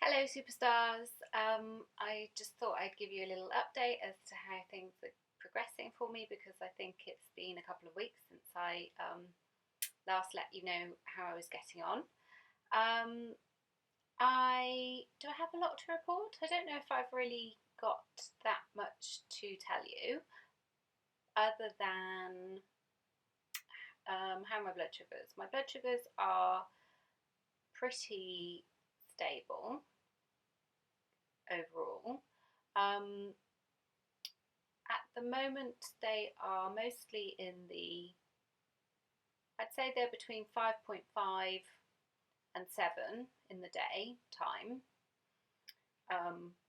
Hello, superstars. I just thought I'd give you a little update as to how things are progressing for me because I think it's been a couple of weeks since I last let you know how I was getting on. Um, I have a lot to report. I don't know if I've really got that much to tell you, other than how are my blood sugars. My blood sugars are pretty stable overall. Um, At the moment, they are mostly I'd say they're between 5.5 and 7 in the day time.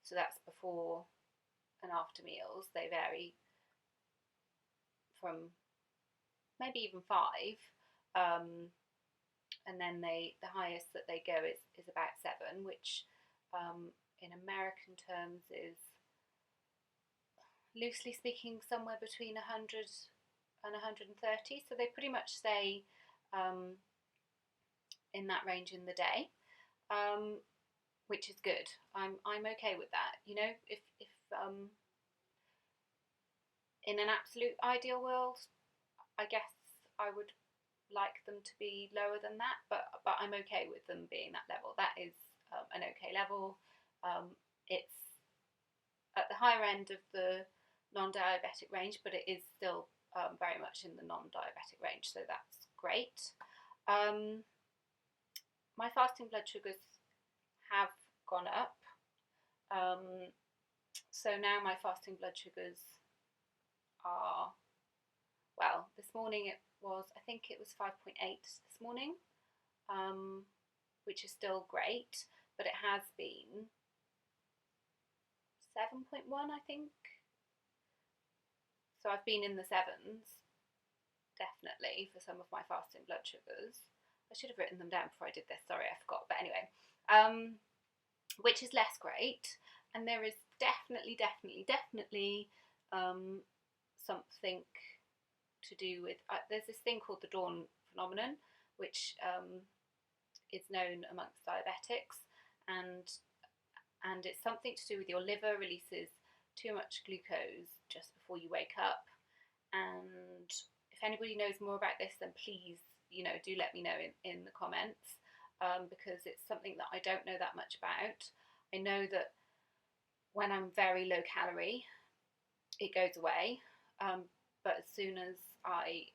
So that's before and after meals. They vary from maybe even 5. And then the highest that they go is about 7, which in American terms is, loosely speaking, somewhere between 100 and 130. So they pretty much stay in that range in the day, which is good. I'm okay with that. You know, if in an absolute ideal world, I guess I would like them to be lower than that, but I'm okay with them being that level. That is an okay level. It's at the higher end of the non-diabetic range, but it is still very much in the non-diabetic range, so that's great. My fasting blood sugars have gone up. So now my fasting blood sugars are, well, this morning I think it was 5.8 this morning, which is still great, but it has been 7.1, I think. So I've been in the sevens, definitely, for some of my fasting blood sugars. I should have written them down before I did this, sorry, I forgot. But anyway, which is less great. And there is definitely something to do with, there's this thing called the dawn phenomenon, which is known amongst diabetics, and it's something to do with your liver releases too much glucose just before you wake up. And if anybody knows more about this, then please, do let me know in the comments, because it's something that I don't know that much about. I know that when I'm very low calorie, it goes away, but as soon as I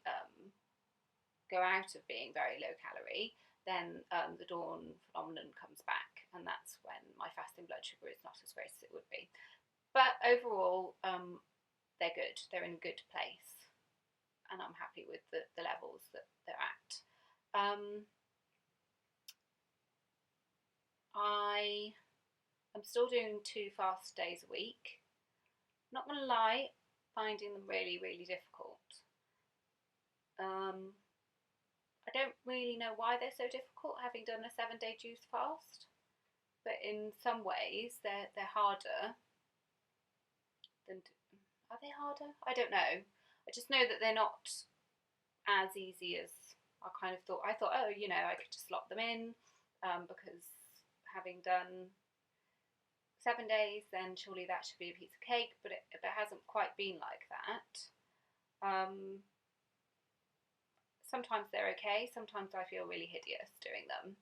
go out of being very low calorie, then the dawn phenomenon comes back, and that's when my fasting blood sugar is not as great as it would be. But overall, they're good. They're in a good place, and I'm happy with the levels that they're at. I am still doing 2 fast days a week. Not going to lie, finding them really, really difficult. I don't really know why they're so difficult, having done a 7-day juice fast, but in some ways they're harder than. Are they harder? I don't know. I just know that they're not as easy as I kind of thought. I thought, oh, I could just slot them in, because having done 7 days, then surely that should be a piece of cake, but it hasn't quite been like that. Sometimes they're okay, sometimes I feel really hideous doing them.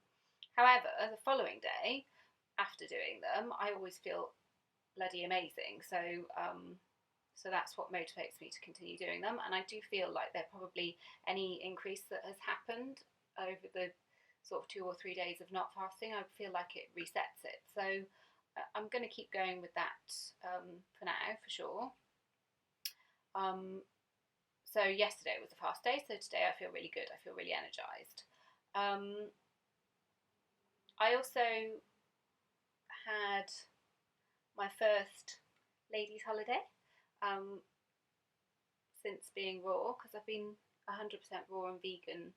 However, the following day, after doing them, I always feel bloody amazing. So that's what motivates me to continue doing them. And I do feel like they're probably any increase that has happened over the sort of 2 or 3 days of not fasting, I feel like it resets it. So I'm going to keep going with that for now, for sure. So yesterday was a fast day, so today I feel really good. I feel really energised. I also had my first ladies' holiday since being raw, because I've been 100% raw and vegan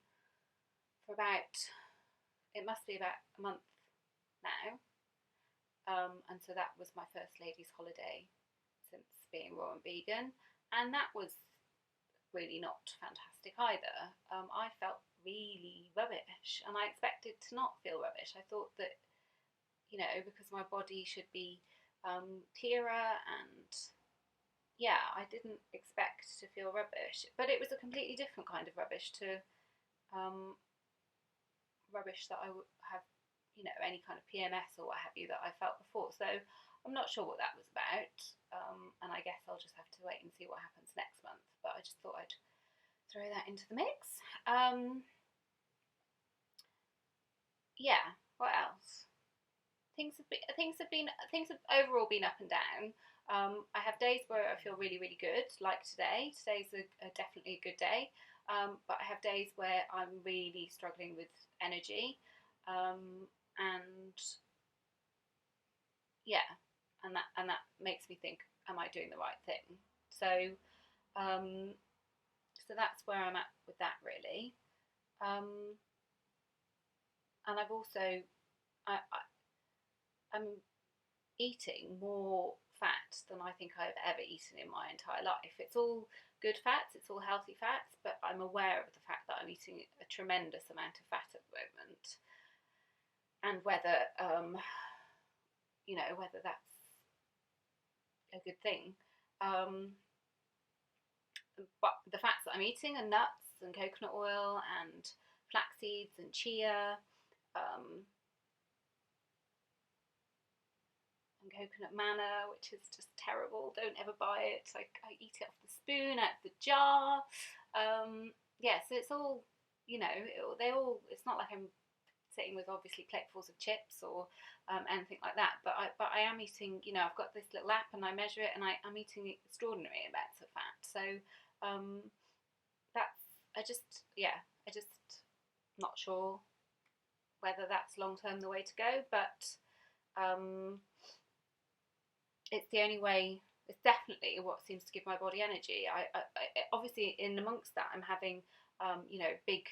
for it must be about a month now. And so that was my first ladies' holiday since being raw and vegan, and that was really not fantastic either. I felt really rubbish, and I expected to not feel rubbish. I thought that, because my body should be clearer, and yeah, I didn't expect to feel rubbish, but it was a completely different kind of rubbish to um, rubbish that I would have, any kind of PMS or what have you that I felt before. So I'm not sure what that was about, and I guess I'll just have to wait and see what happens next month. But I just thought I'd throw that into the mix. Yeah, what else? Things have overall been up and down. I have days where I feel really, really good, like today. Today's definitely a good day. But I have days where I'm really struggling with energy, and yeah, and that makes me think, am I doing the right thing? So um, so that's where I'm at with that, really. Um, and I've also I'm eating more fat than I think I've ever eaten in my entire life. It's all good fats, it's all healthy fats, but I'm aware of the fact that I'm eating a tremendous amount of fat at the moment, and whether that's a good thing. But the fats that I'm eating are nuts and coconut oil and flax seeds and chia. Um, and coconut manna, which is just terrible. Don't ever buy it. I eat it off the spoon, out of the jar. Yeah, so it's all, it's not like I'm sitting with obviously platefuls of chips or anything like that. But I am eating, I've got this little app and I measure it, and I'm eating extraordinary amounts of fat. So that's, I just not sure whether that's long term the way to go, but it's the only way. It's definitely what seems to give my body energy. I obviously in amongst that I'm having big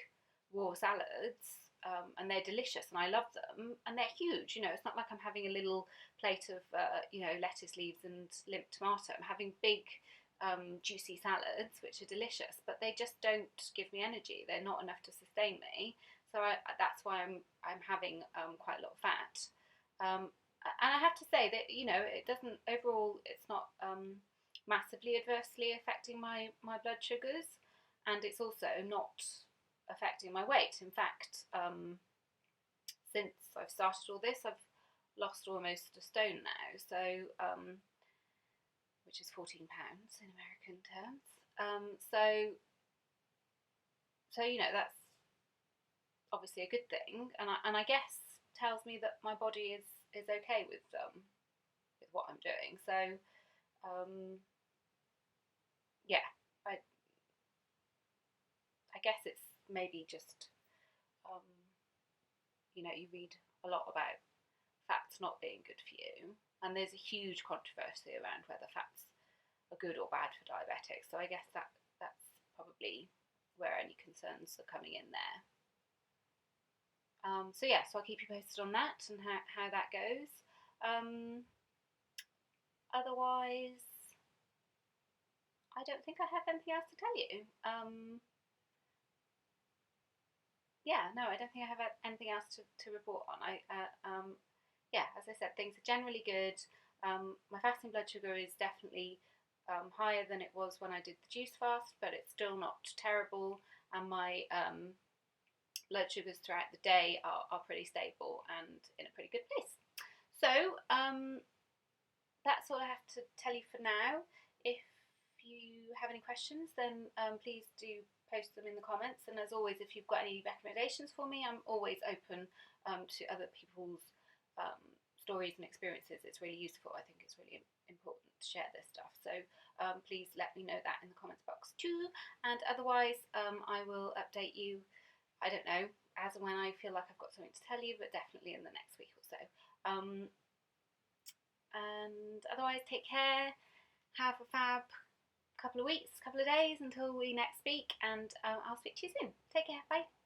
raw salads, and they're delicious and I love them and they're huge. It's not like I'm having a little plate of lettuce leaves and limp tomato. I'm having big juicy salads which are delicious, but they just don't give me energy. They're not enough to sustain me. So that's why I'm having quite a lot of fat. And I have to say that it doesn't overall. It's not massively adversely affecting my blood sugars, and it's also not affecting my weight. In fact, since I've started all this, I've lost almost a stone now. So, which is £14 in American terms. So that's obviously a good thing, and I guess tells me that my body is okay with what I'm doing. So yeah, I guess it's maybe just you read a lot about fats not being good for you, and there's a huge controversy around whether fats are good or bad for diabetics. So I guess that's probably where any concerns are coming in there. So I'll keep you posted on that and how that goes. Otherwise, I don't think I have anything else to tell you. No, I don't think I have anything else to report on. As I said, things are generally good. My fasting blood sugar is definitely higher than it was when I did the juice fast, but it's still not terrible. And my blood sugars throughout the day are pretty stable and in a pretty good place. So that's all I have to tell you for now. If you have any questions, then please do post them in the comments. And as always, if you've got any recommendations for me, I'm always open to other people's stories and experiences. It's really useful. I think it's really important to share this stuff. So please let me know that in the comments box too. And otherwise, I will update you, I don't know, as and when I feel like I've got something to tell you, but definitely in the next week or so. And otherwise, take care. Have a fab couple of weeks, couple of days until we next speak, and I'll speak to you soon. Take care. Bye.